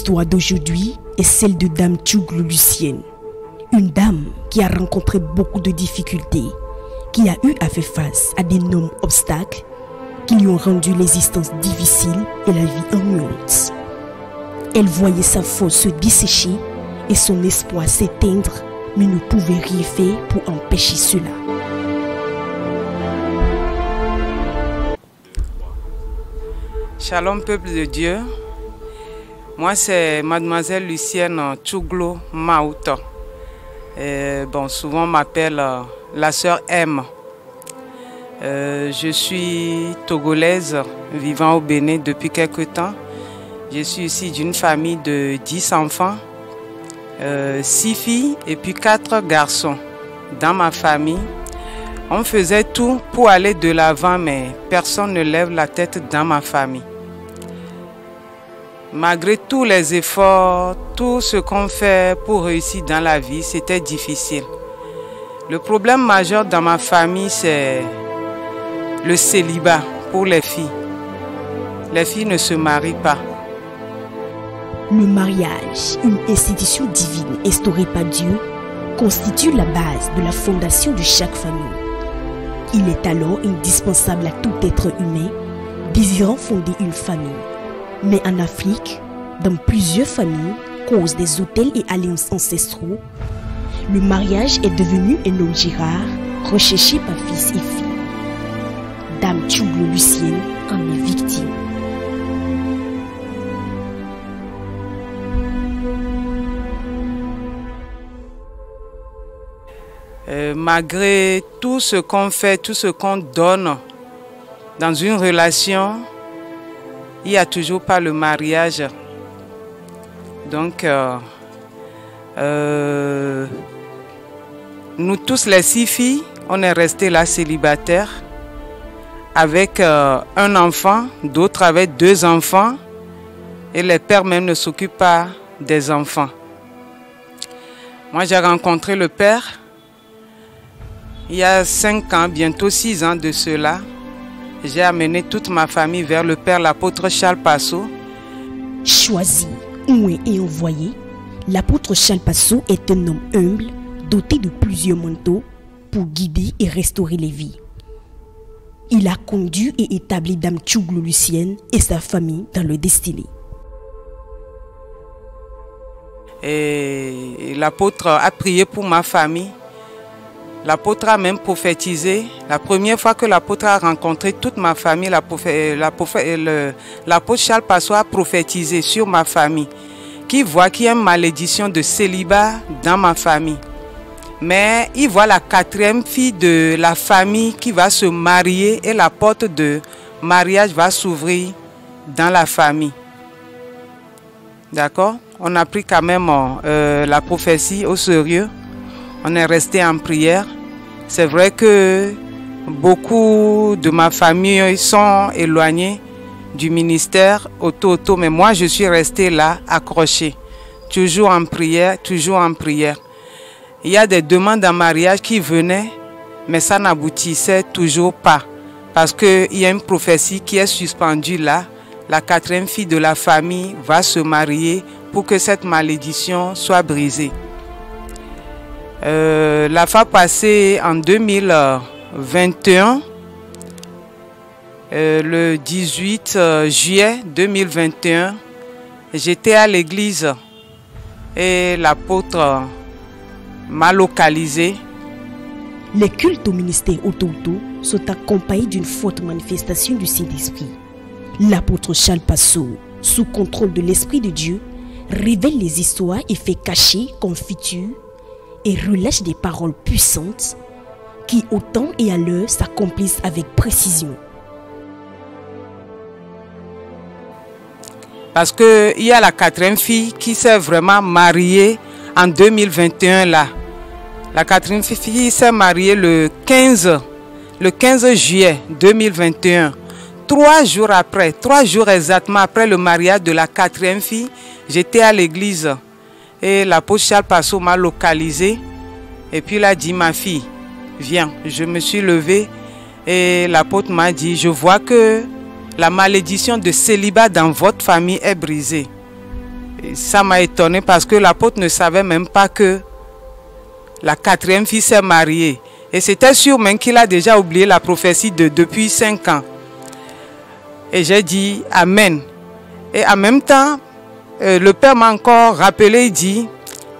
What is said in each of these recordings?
L'histoire d'aujourd'hui est celle de Dame Tchouglo Lucienne, une dame qui a rencontré beaucoup de difficultés, qui a eu à faire face à d'énormes obstacles qui lui ont rendu l'existence difficile et la vie ennuyeuse. Elle voyait sa foi se dessécher et son espoir s'éteindre, mais ne pouvait rien faire pour empêcher cela. Shalom peuple de Dieu, moi c'est mademoiselle Lucienne Tchouglo Maouta. Souvent on m'appelle la sœur M. Je suis togolaise vivant au Bénin depuis quelque temps. Je suis ici d'une famille de 10 enfants, 6 filles et puis 4 garçons. Dans ma famille, on faisait tout pour aller de l'avant, mais personne ne lève la tête dans ma famille. Malgré tous les efforts, tout ce qu'on fait pour réussir dans la vie, c'était difficile. Le problème majeur dans ma famille, c'est le célibat pour les filles. Les filles ne se marient pas. Le mariage, une institution divine instaurée par Dieu, constitue la base de la fondation de chaque famille. Il est alors indispensable à tout être humain désirant fonder une famille. Mais en Afrique, dans plusieurs familles, cause des autels et alliances ancestraux, le mariage est devenu un objet rare, recherché par fils et filles. Dame Tchouglo Lucienne en est victime. Malgré tout ce qu'on fait, tout ce qu'on donne dans une relation, il n'y a toujours pas le mariage. Donc, nous tous les 6 filles, on est restés là célibataires avec un enfant, d'autres avec 2 enfants et les pères même ne s'occupent pas des enfants. Moi, j'ai rencontré le père il y a 5 ans, bientôt 6 ans de cela. J'ai amené toute ma famille vers le père l'apôtre Charles Passot. Choisi, oué et envoyé, l'apôtre Charles Passot est un homme humble, doté de plusieurs manteaux pour guider et restaurer les vies. Il a conduit et établi Dame Tchouglo Lucienne et sa famille dans le destiné. Et l'apôtre a prié pour ma famille. L'apôtre a même prophétisé. La première fois que l'apôtre a rencontré toute ma famille, l'apôtre Charles Passot a prophétisé sur ma famille, qui voit qu'il y a une malédiction de célibat dans ma famille. Mais il voit la 4e fille de la famille qui va se marier et la porte de mariage va s'ouvrir dans la famille. D'accord? On a pris quand même la prophétie au sérieux. On est resté en prière. C'est vrai que beaucoup de ma famille sont éloignés du ministère auto, mais moi je suis resté là, accroché. Toujours en prière, toujours en prière. Il y a des demandes en mariage qui venaient, mais ça n'aboutissait toujours pas. Parce qu'il y a une prophétie qui est suspendue là. La 4e fille de la famille va se marier pour que cette malédiction soit brisée. La fois passée en 2021, le 18 juillet 2021, j'étais à l'église et l'apôtre m'a localisé. Les cultes au ministère Ototo sont accompagnés d'une forte manifestation du Saint-Esprit. L'apôtre Charles Passot, sous contrôle de l'Esprit de Dieu, révèle les histoires et fait cacher, confiture et relâche des paroles puissantes qui, au temps et à l'heure, s'accomplissent avec précision. Parce qu'il y a la 4e fille qui s'est vraiment mariée en 2021 là. La 4e fille s'est mariée le 15 juillet 2021. 3 jours après, 3 jours exactement après le mariage de la 4e fille, j'étais à l'église. Et l'apôtre Charles Passot m'a localisé. Et puis il a dit, ma fille, viens. Je me suis levée et l'apôtre m'a dit, je vois que la malédiction de célibat dans votre famille est brisée. Et ça m'a étonné parce que l'apôtre ne savait même pas que la 4e fille s'est mariée. Et c'était sûr même qu'il a déjà oublié la prophétie depuis 5 ans. Et j'ai dit Amen. Et en même temps, le Père m'a encore rappelé, il dit,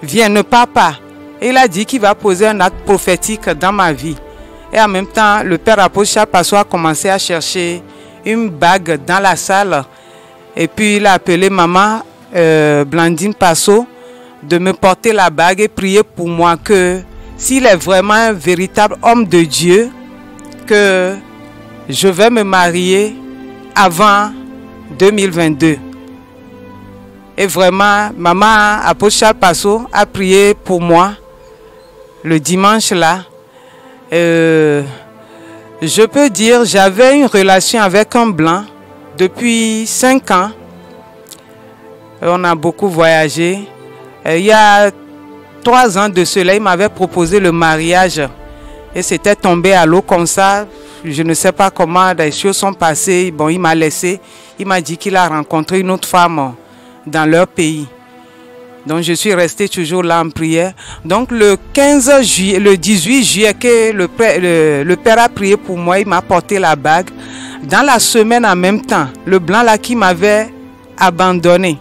viens, ne pars pas. Et il a dit qu'il va poser un acte prophétique dans ma vie. Et en même temps, le Père apôtre Charles Passot a commencé à chercher une bague dans la salle. Et puis il a appelé maman Blandine Passot de me porter la bague et prier pour moi que s'il est vraiment un véritable homme de Dieu, que je vais me marier avant 2022. Et vraiment, maman apôtre Charles Passot a prié pour moi le dimanche là. Je peux dire, j'avais une relation avec un blanc depuis 5 ans. On a beaucoup voyagé. Il y a 3 ans de cela, il m'avait proposé le mariage. Et c'était tombé à l'eau comme ça. Je ne sais pas comment les choses sont passées. Bon, il m'a laissé. Il m'a dit qu'il a rencontré une autre femme dans leur pays. Donc je suis restée toujours là en prière. Donc le 15 juillet, le 18 juillet, que le Père a prié pour moi, il m'a porté la bague. Dans la semaine en même temps, le blanc là qui m'avait abandonné,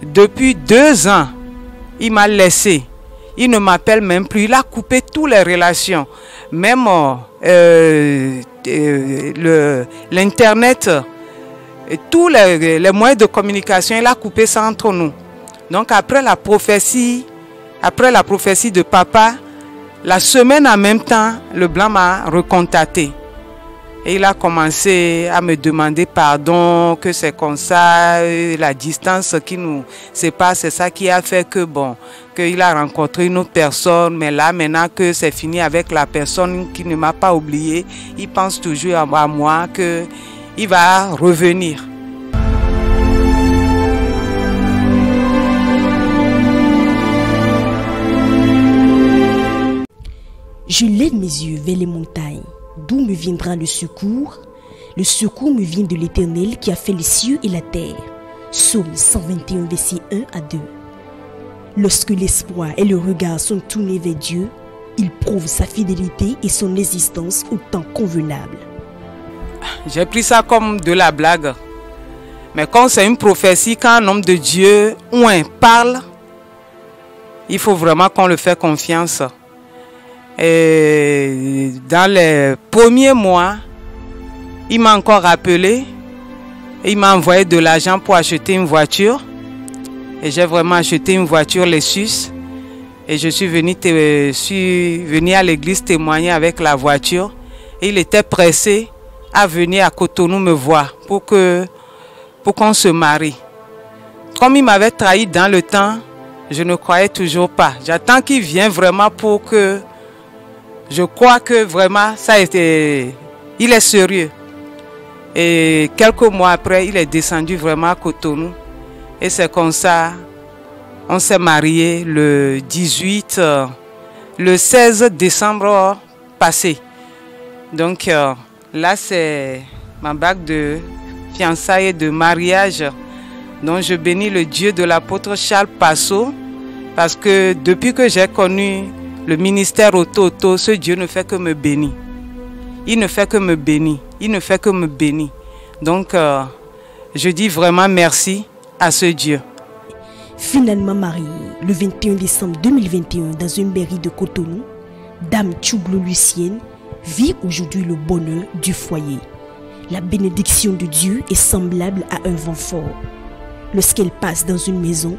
depuis 2 ans, il m'a laissé. Il ne m'appelle même plus. Il a coupé toutes les relations. Même l'Internet, tous les moyens de communication, il a coupé ça entre nous. Donc après la prophétie de papa, la semaine en même temps, le blanc m'a recontacté. Et il a commencé à me demander pardon, que c'est comme ça, la distance qui nous sépare, c'est ça qui a fait que bon, qu'il a rencontré une autre personne, mais là maintenant que c'est fini avec la personne qui ne m'a pas oublié, il pense toujours à moi, qu'il va revenir. Je lève mes yeux vers les montagnes. D'où me viendra le secours? Le secours me vient de l'Éternel qui a fait les cieux et la terre. Psaume 121, versets 1 à 2. Lorsque l'espoir et le regard sont tournés vers Dieu, il prouve sa fidélité et son existence au temps convenable. J'ai pris ça comme de la blague. Mais quand c'est une prophétie, quand un homme de Dieu ou un parle, il faut vraiment qu'on le fait confiance. Et dans les premiers mois, il m'a encore appelé. Il m'a envoyé de l'argent pour acheter une voiture. Et j'ai vraiment acheté une voiture Lexus. Et je suis venu à l'église témoigner avec la voiture. Et il était pressé à venir à Cotonou me voir pour qu'on se marie. Comme il m'avait trahi dans le temps, je ne croyais toujours pas. J'attends qu'il vienne vraiment pour que... Je crois que vraiment, il est sérieux. Et quelques mois après, il est descendu vraiment à Cotonou. Et c'est comme ça, on s'est mariés le 16 décembre passé. Donc là, c'est ma bague de fiançailles et de mariage. Donc je bénis le Dieu de l'apôtre Charles Passot. Parce que depuis que j'ai connu le ministère auto, ce Dieu ne fait que me bénir. Il ne fait que me bénir. Il ne fait que me bénir. Donc, je dis vraiment merci à ce Dieu. Finalement mariée le 21 décembre 2021 dans une mairie de Cotonou, Dame Tchouglo Lucienne vit aujourd'hui le bonheur du foyer. La bénédiction de Dieu est semblable à un vent fort. Lorsqu'elle passe dans une maison,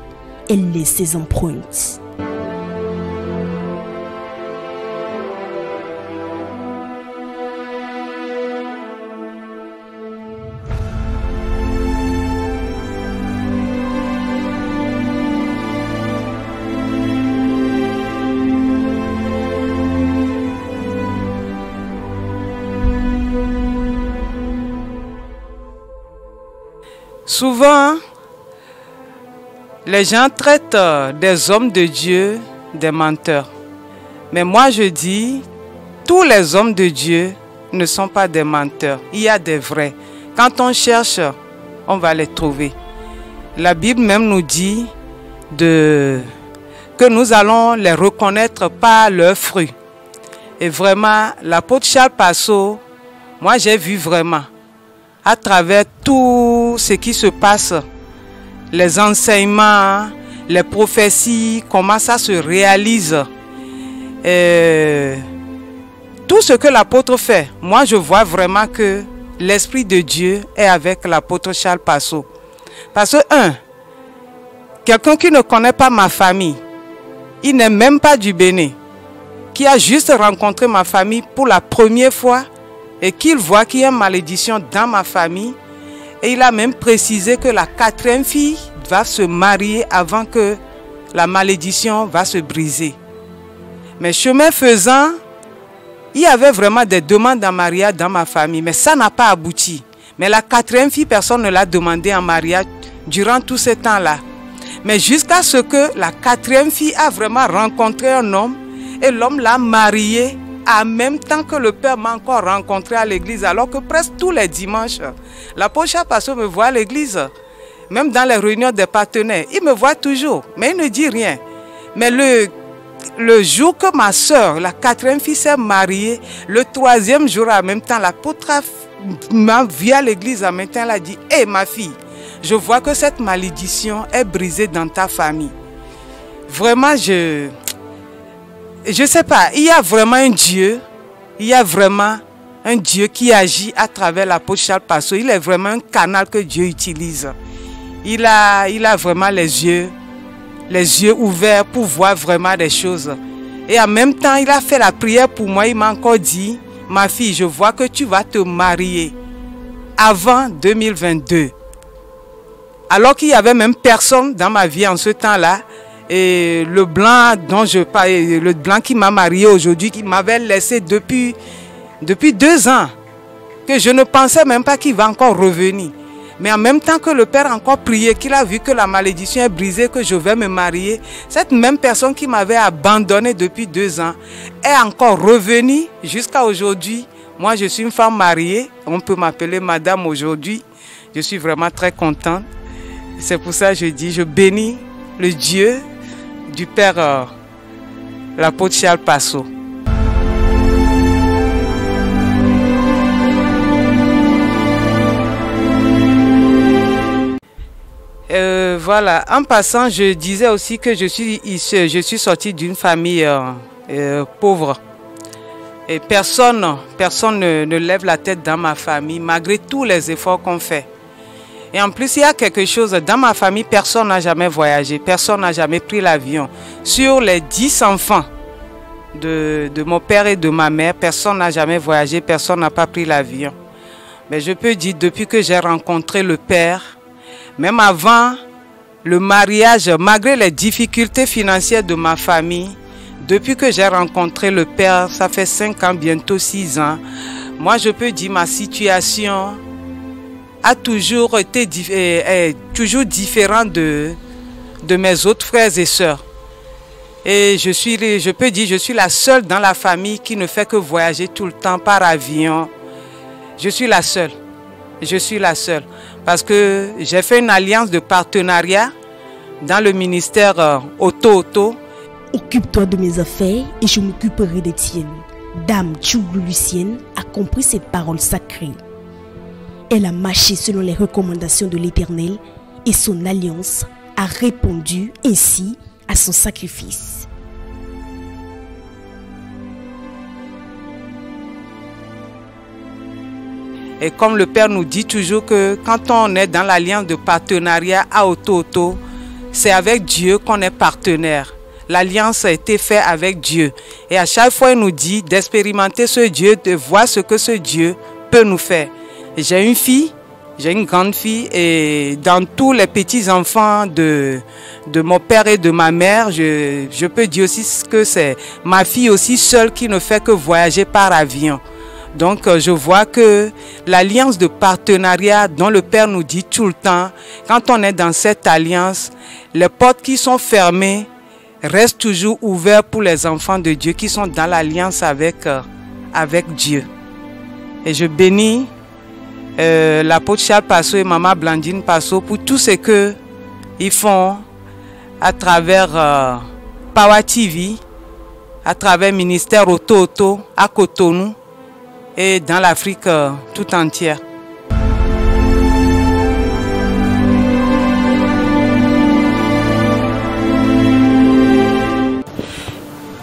elle laisse ses empreintes. Souvent, les gens traitent des hommes de Dieu des menteurs. Mais moi je dis, tous les hommes de Dieu ne sont pas des menteurs. Il y a des vrais. Quand on cherche, on va les trouver. La Bible même nous dit que nous allons les reconnaître par leurs fruits. Et vraiment, l'apôtre Charles Passeau, moi j'ai vu vraiment, à travers tout ce qui se passe, les enseignements, les prophéties, comment ça se réalise. Tout ce que l'apôtre fait, moi je vois vraiment que l'Esprit de Dieu est avec l'apôtre Charles Passeau. Parce que, quelqu'un qui ne connaît pas ma famille, il n'est même pas du Bénin, qui a juste rencontré ma famille pour la première fois et qu'il voit qu'il y a une malédiction dans ma famille, et il a même précisé que la 4e fille va se marier avant que la malédiction va se briser. Mais chemin faisant, il y avait vraiment des demandes en mariage dans ma famille, mais ça n'a pas abouti. Mais la 4e fille, personne ne l'a demandé en mariage durant tout ce temps-là. Mais jusqu'à ce que la 4e fille a vraiment rencontré un homme et l'homme l'a mariée en même temps que le père m'a encore rencontré à l'église, alors que presque tous les dimanches, l'apôtre Charles Passeau me voit à l'église, même dans les réunions des partenaires. Il me voit toujours, mais il ne dit rien. Mais le jour que ma soeur, la 4e fille, s'est mariée, le 3e jour en même temps, l'apôtre m'a vu à l'église en même temps, elle a dit: « Hé ma fille, je vois que cette malédiction est brisée dans ta famille. » Vraiment, je sais pas, il y a vraiment un Dieu, qui agit à travers l'apôtre Charles Passeau. Il est vraiment un canal que Dieu utilise. Il a vraiment les yeux ouverts pour voir vraiment des choses. Et en même temps, il a fait la prière pour moi. Il m'a encore dit: « Ma fille, je vois que tu vas te marier avant 2022. » Alors qu'il n'y avait même personne dans ma vie en ce temps-là. Et le blanc dont je parle, le blanc qui m'a marié aujourd'hui, qui m'avait laissé depuis 2 ans, que je ne pensais même pas qu'il va encore revenir. Mais en même temps que le père a encore prié, qu'il a vu que la malédiction est brisée, que je vais me marier, cette même personne qui m'avait abandonné depuis 2 ans est encore revenue jusqu'à aujourd'hui. Moi, je suis une femme mariée, on peut m'appeler madame aujourd'hui. Je suis vraiment très contente. C'est pour ça que je dis, je bénis le Dieu du père l'apôtre Charles Passeau. Voilà, en passant, je disais aussi que je suis sortie d'une famille pauvre. Et personne ne lève la tête dans ma famille, malgré tous les efforts qu'on fait. Et en plus, il y a quelque chose, dans ma famille, personne n'a jamais voyagé, personne n'a jamais pris l'avion. Sur les 10 enfants de mon père et de ma mère, personne n'a jamais voyagé, personne n'a pas pris l'avion. Mais je peux dire, depuis que j'ai rencontré le père, même avant le mariage, malgré les difficultés financières de ma famille, depuis que j'ai rencontré le père, ça fait 5 ans, bientôt 6 ans, moi je peux dire ma situation a toujours été toujours différente de mes autres frères et sœurs. Et je peux dire, je suis la seule dans la famille qui ne fait que voyager tout le temps par avion. Je suis la seule. Je suis la seule. Parce que j'ai fait une alliance de partenariat dans le ministère Auto. Occupe-toi de mes affaires et je m'occuperai des tiennes. Dame Tchougou Lucienne a compris ces paroles sacrées. Elle a marché selon les recommandations de l'Éternel et son alliance a répondu ainsi à son sacrifice. Et comme le Père nous dit toujours que quand on est dans l'alliance de partenariat à Auto, c'est avec Dieu qu'on est partenaire. L'alliance a été faite avec Dieu. Et à chaque fois, il nous dit d'expérimenter ce Dieu, de voir ce que ce Dieu peut nous faire. J'ai une fille, j'ai une grande fille, et dans tous les petits-enfants de mon père et de ma mère, je peux dire aussi que c'est ma fille aussi seule qui ne fait que voyager par avion. Donc je vois que l'alliance de partenariat dont le Père nous dit tout le temps, quand on est dans cette alliance, les portes qui sont fermées restent toujours ouvertes pour les enfants de Dieu qui sont dans l'alliance avec Dieu. Et je bénis l'apôtre Charles Passeau et maman Blandine Passeau pour tout ce que Ils font à travers Power TV, à travers ministère Auto à Cotonou et dans l'Afrique tout entière.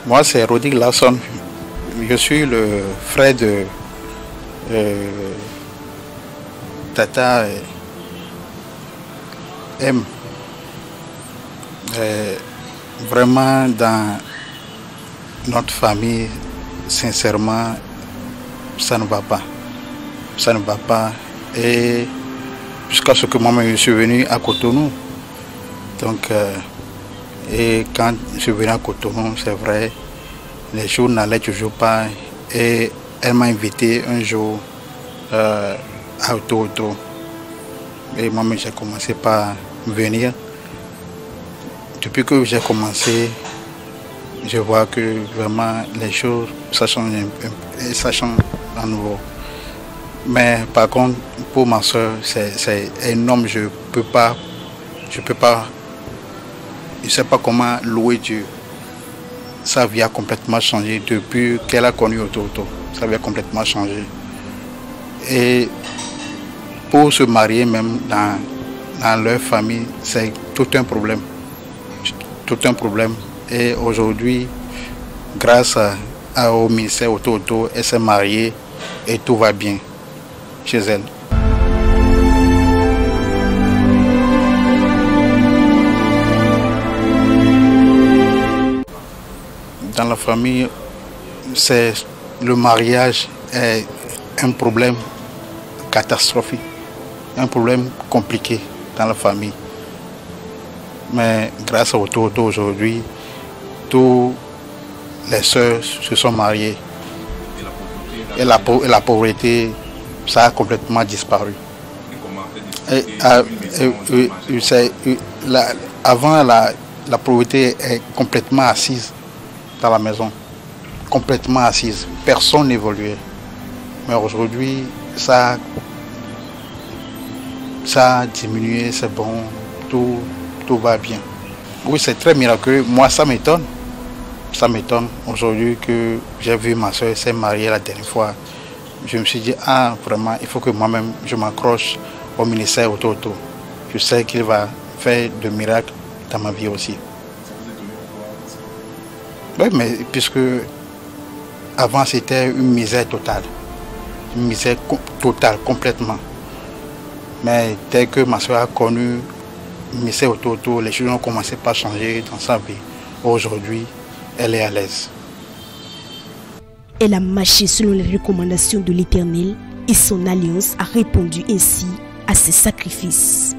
Moi, c'est Rodrigue Larson. Je suis le frère de Tata M. Vraiment, dans notre famille, sincèrement, ça ne va pas. Ça ne va pas. Et jusqu'à ce que moi-même je suis venu à Cotonou. Donc, et quand je suis venu à Cotonou, c'est vrai, les jours n'allaient toujours pas. Et elle m'a invité un jour à Auto. Et moi-même, j'ai commencé par venir. Depuis que j'ai commencé, je vois que vraiment les choses, ça change à nouveau. Mais par contre, pour ma soeur, c'est énorme. Je ne sais pas comment louer Dieu. Sa vie a complètement changé depuis qu'elle a connu Auto. Sa vie a complètement changé. Et pour se marier même dans leur famille, c'est tout un problème. Tout un problème. Et aujourd'hui, grâce au ministère Auto, elle s'est mariée et tout va bien chez elle. Dans la famille, le mariage est un problème catastrophique, un problème compliqué dans la famille. Mais grâce à Auto aujourd'hui, toutes les sœurs se sont mariées. Et la pauvreté, ça a complètement disparu. Avant, la pauvreté est complètement assise dans la maison. Complètement assise. Personne n'évoluait. Mais aujourd'hui, ça a diminué, c'est bon, tout va bien. Oui, c'est très miraculeux. Moi, ça m'étonne. Ça m'étonne aujourd'hui que j'ai vu ma soeur s'est mariée la dernière fois. Je me suis dit, ah, vraiment, il faut que moi-même, je m'accroche au ministère Auto. Je sais qu'il va faire de miracles dans ma vie aussi. Oui, mais puisque avant, c'était une misère totale. Une misère totale, complètement. Mais dès que ma soeur a connu le ministère Auto, les choses ont commencé par changer dans sa vie. Aujourd'hui, elle est à l'aise. Elle a marché selon les recommandations de l'Éternel et son alliance a répondu ainsi à ses sacrifices.